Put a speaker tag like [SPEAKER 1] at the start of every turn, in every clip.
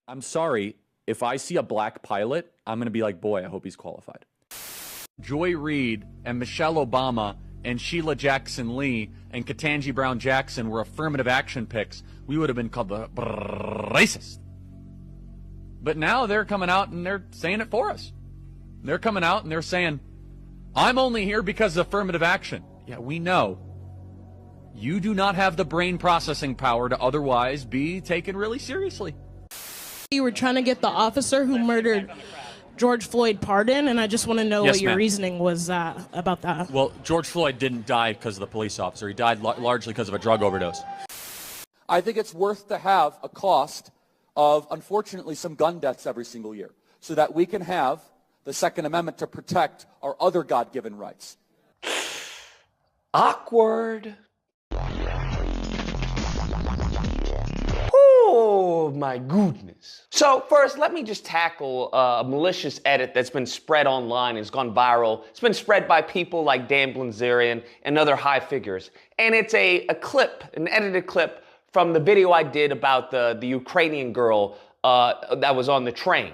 [SPEAKER 1] I'm sorry, if I see a black pilot, I'm going to be like, boy, I hope he's qualified. Joy Reid and Michelle Obama and Sheila Jackson Lee and Ketanji Brown Jackson were affirmative action picks, we would have been called the racist. But now they're coming out and they're saying it for us. They're coming out and they're saying, I'm only here because of affirmative action. Yeah, we know. You do not have the brain processing power to otherwise be taken really seriously.
[SPEAKER 2] You were trying to get the officer who murdered George Floyd pardoned, and I just want to know what your reasoning was about that.
[SPEAKER 1] Well, George Floyd didn't die because of the police officer. He died largely because of a drug overdose.
[SPEAKER 3] I think it's worth to have a cost of, unfortunately, some gun deaths every single year so that we can have the Second Amendment to protect our other God-given rights.
[SPEAKER 4] Awkward. Oh, my goodness. So first, let me just tackle a malicious edit that's been spread online and has gone viral. It's been spread by people like Dan Bilzerian and other high figures. And it's a clip, an edited clip from the video I did about the Ukrainian girl that was on the train.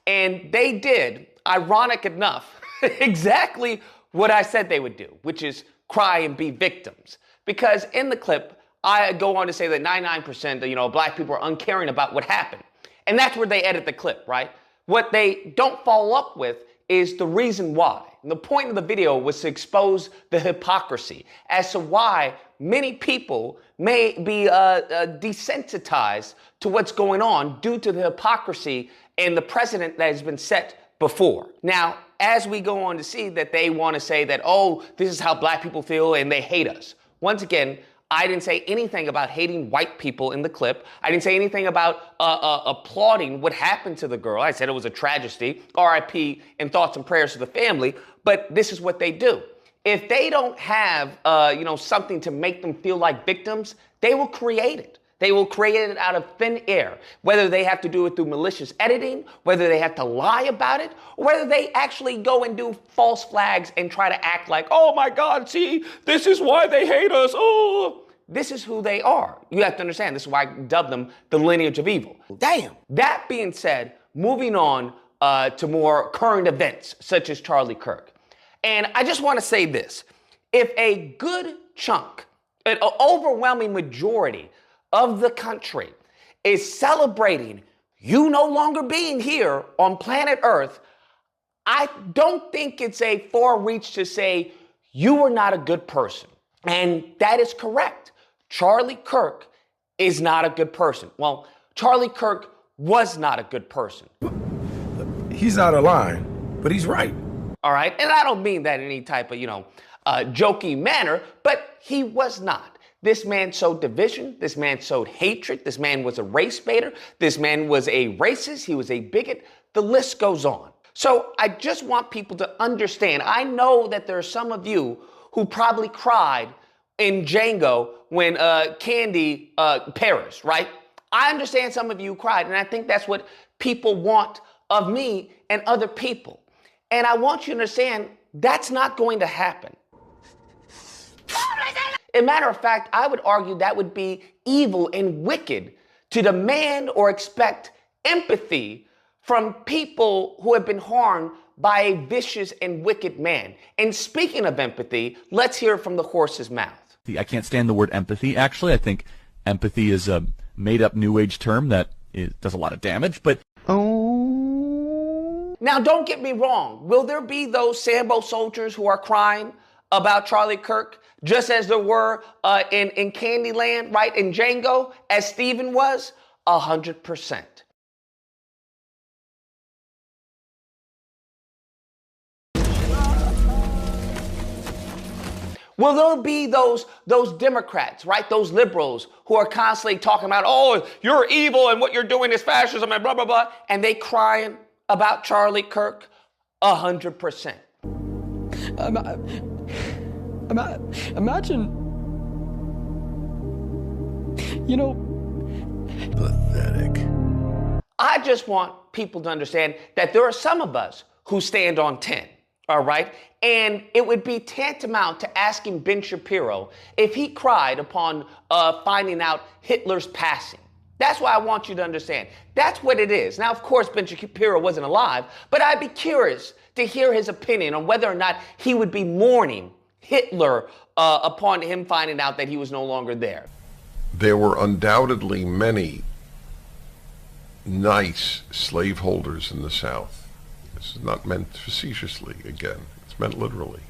[SPEAKER 4] And they did, ironic enough, exactly what I said they would do, which is cry and be victims. Because in the clip, I go on to say that 99% of, black people are uncaring about what happened. And that's where they edit the clip, right? What they don't follow up with is the reason why. And the point of the video was to expose the hypocrisy as to why many people may be desensitized to what's going on due to the hypocrisy and the precedent that has been set before. Now, as we go on to see that they want to say that, oh, this is how black people feel and they hate us. Once again, I didn't say anything about hating white people in the clip. I didn't say anything about applauding what happened to the girl. I said it was a tragedy, RIP, and thoughts and prayers to the family. But this is what they do. If they don't have, something to make them feel like victims, they will create it. They will create it out of thin air, whether they have to do it through malicious editing, whether they have to lie about it, or whether they actually go and do false flags and try to act like, oh my God, see, this is why they hate us. Oh, this is who they are. You have to understand, this is why I dub them the lineage of evil. Damn. That being said, moving on to more current events, such as Charlie Kirk. And I just want to say this. If a good chunk, an overwhelming majority of the country is celebrating you no longer being here on planet Earth, I don't think it's a far reach to say you were not a good person. And that is correct. Charlie Kirk is not a good person. Well, Charlie Kirk was not a good person.
[SPEAKER 5] He's out of line, but he's right.
[SPEAKER 4] All right, and I don't mean that in any type of, jokey manner, but he was not. This man sowed division. This man sowed hatred. This man was a race baiter. This man was a racist. He was a bigot. The list goes on. So I just want people to understand. I know that there are some of you who probably cried in Django when Candy perished, right? I understand some of you cried, and I think that's what people want of me and other people. And I want you to understand that's not going to happen. As a matter of fact, I would argue that would be evil and wicked to demand or expect empathy from people who have been harmed by a vicious and wicked man. And speaking of empathy, let's hear it from the horse's mouth.
[SPEAKER 1] I can't stand the word empathy, actually. I think empathy is a made-up New Age term that does a lot of damage, but...
[SPEAKER 4] Now, don't get me wrong. Will there be those Sambo soldiers who are crying about Charlie Kirk, just as there were in Candyland, right, in Django, as Stephen was? 100%. Will there be those Democrats, right, those liberals who are constantly talking about, oh, you're evil and what you're doing is fascism and blah, blah, blah, and they crying about Charlie Kirk? 100%.
[SPEAKER 6] Imagine,
[SPEAKER 5] Pathetic.
[SPEAKER 4] I just want people to understand that there are some of us who stand on 10, all right? And it would be tantamount to asking Ben Shapiro if he cried upon finding out Hitler's passing. That's why I want you to understand. That's what it is. Now, of course, Ben Shapiro wasn't alive, but I'd be curious to hear his opinion on whether or not he would be mourning Hitler upon him finding out that he was no longer there.
[SPEAKER 5] There were undoubtedly many nice slaveholders in the South. This is not meant facetiously, again. It's meant literally.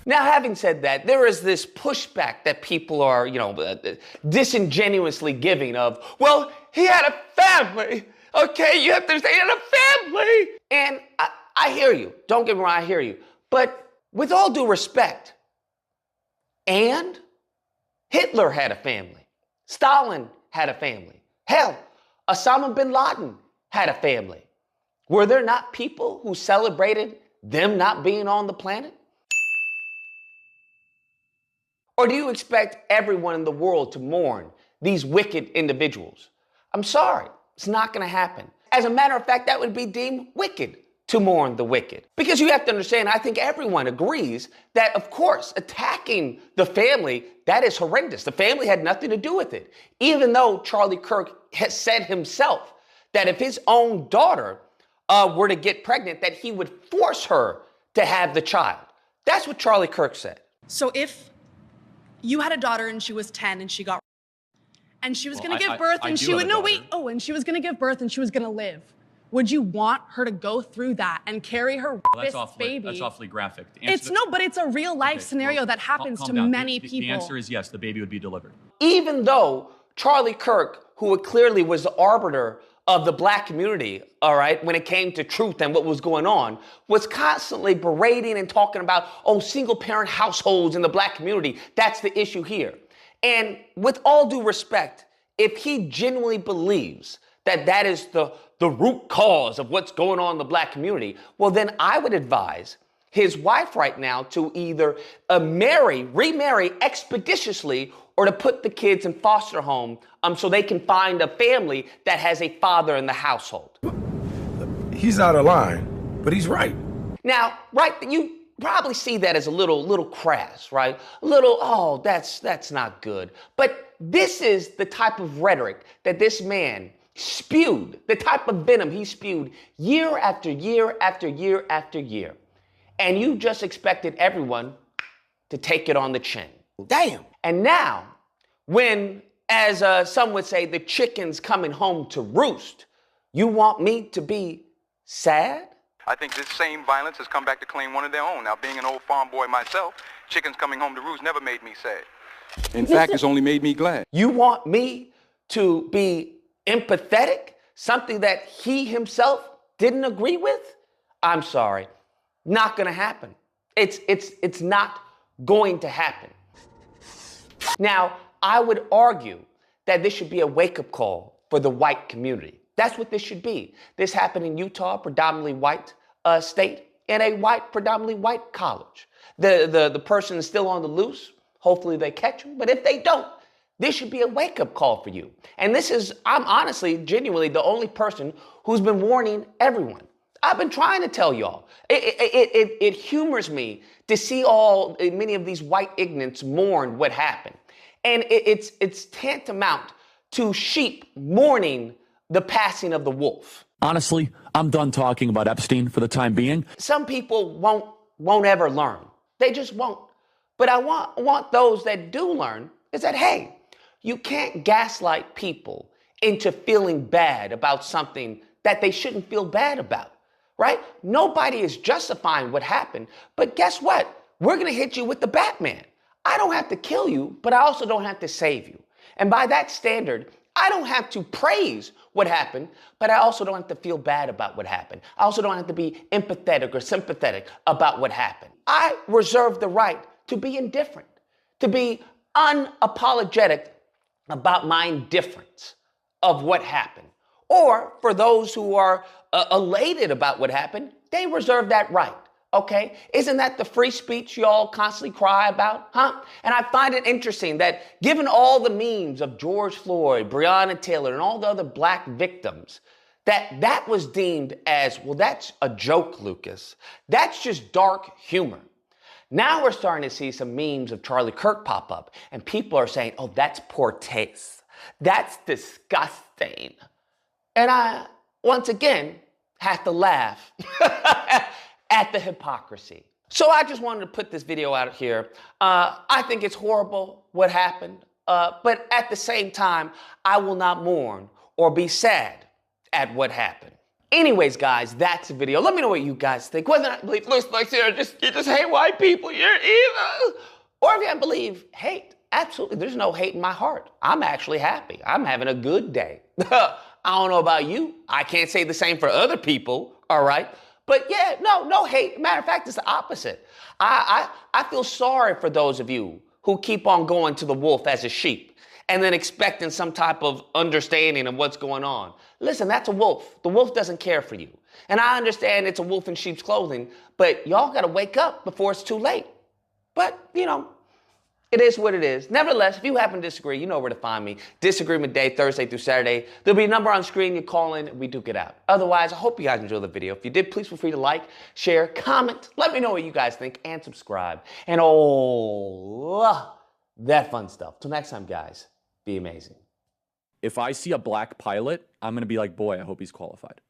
[SPEAKER 4] Now, having said that, there is this pushback that people are, disingenuously giving of, well, he had a family. Okay, you have to say he had a family. And I hear you. Don't get me wrong, I hear you. But with all due respect, and Hitler had a family. Stalin had a family. Hell, Osama bin Laden had a family. Were there not people who celebrated them not being on the planet? Or do you expect everyone in the world to mourn these wicked individuals? I'm sorry, it's not going to happen. As a matter of fact, that would be deemed wicked to mourn the wicked. Because you have to understand, I think everyone agrees that, of course, attacking the family, that is horrendous. The family had nothing to do with it. Even though Charlie Kirk has said himself that if his own daughter were to get pregnant, that he would force her to have the child. That's what Charlie Kirk said.
[SPEAKER 6] So if you had a daughter and she was 10 and she got and she was going to give birth and she would and she was going to give birth and she was going to live. Would you want her to go through that and carry her baby?
[SPEAKER 1] That's awfully graphic.
[SPEAKER 6] But it's a real life scenario that happens to many people.
[SPEAKER 1] The answer is yes, the baby would be delivered.
[SPEAKER 4] Even though Charlie Kirk, who clearly was the arbiter of the black community, all right, when it came to truth and what was going on, was constantly berating and talking about, single parent households in the black community. That's the issue here. And with all due respect, if he genuinely believes that that is the root cause of what's going on in the black community, well, then I would advise his wife right now to either remarry expeditiously, or to put the kids in foster home so they can find a family that has a father in the household.
[SPEAKER 5] He's out of line, but he's right.
[SPEAKER 4] Now, right, you probably see that as a little crass, right? A little, that's not good. But this is the type of rhetoric that this man spewed, the type of venom he spewed year after year after year after year. And you just expected everyone to take it on the chin. Damn. And now, when, as some would say, the chicken's coming home to roost, you want me to be sad?
[SPEAKER 7] I think this same violence has come back to claim one of their own. Now, being an old farm boy myself, chickens coming home to roost never made me sad. In fact, it's only made me glad.
[SPEAKER 4] You want me to be empathetic? Something that he himself didn't agree with? I'm sorry. Not gonna happen. It's not going to happen. Now, I would argue that this should be a wake-up call for the white community. That's what this should be. This happened in Utah, predominantly white state, in a predominantly white college. The person is still on the loose. Hopefully they catch him. But if they don't, this should be a wake-up call for you. And I'm honestly, genuinely the only person who's been warning everyone. I've been trying to tell y'all. It humors me to see many of these white ignorants mourn what happened. And it's tantamount to sheep mourning the passing of the wolf.
[SPEAKER 1] Honestly, I'm done talking about Epstein for the time being.
[SPEAKER 4] Some people won't ever learn. They just won't. But I want those that do learn is that, hey, you can't gaslight people into feeling bad about something that they shouldn't feel bad about. Right? Nobody is justifying what happened, but guess what? We're going to hit you with the Batman. I don't have to kill you, but I also don't have to save you. And by that standard, I don't have to praise what happened, but I also don't have to feel bad about what happened. I also don't have to be empathetic or sympathetic about what happened. I reserve the right to be indifferent, to be unapologetic about my indifference of what happened. Or for those who are elated about what happened, they reserve that right, okay? Isn't that the free speech y'all constantly cry about, huh? And I find it interesting that given all the memes of George Floyd, Breonna Taylor, and all the other black victims, that was deemed as, well, that's a joke, Lucas. That's just dark humor. Now we're starting to see some memes of Charlie Kirk pop up, and people are saying, oh, that's poor taste. That's disgusting. insane. And I, once again, have to laugh at the hypocrisy. So I just wanted to put this video out here. I think it's horrible what happened, but at the same time, I will not mourn or be sad at what happened. Anyways, guys, that's the video. Let me know what you guys think. Whether or not you believe, like, you just hate white people, you're evil. Or if you don't believe hate, absolutely, there's no hate in my heart. I'm actually happy. I'm having a good day. I don't know about you. I can't say the same for other people, all right? But yeah, no hate. Matter of fact, it's the opposite. I feel sorry for those of you who keep on going to the wolf as a sheep and then expecting some type of understanding of what's going on. Listen, that's a wolf. The wolf doesn't care for you. And I understand it's a wolf in sheep's clothing, but y'all gotta wake up before it's too late. But, you know, it is what it is. Nevertheless, if you happen to disagree, you know where to find me. Disagreement Day, Thursday through Saturday. There'll be a number on screen. You call in, and we duke it out. Otherwise, I hope you guys enjoyed the video. If you did, please feel free to like, share, comment. Let me know what you guys think, and subscribe. And all that fun stuff. Till next time, guys, be amazing.
[SPEAKER 1] If I see a black pilot, I'm going to be like, boy, I hope he's qualified.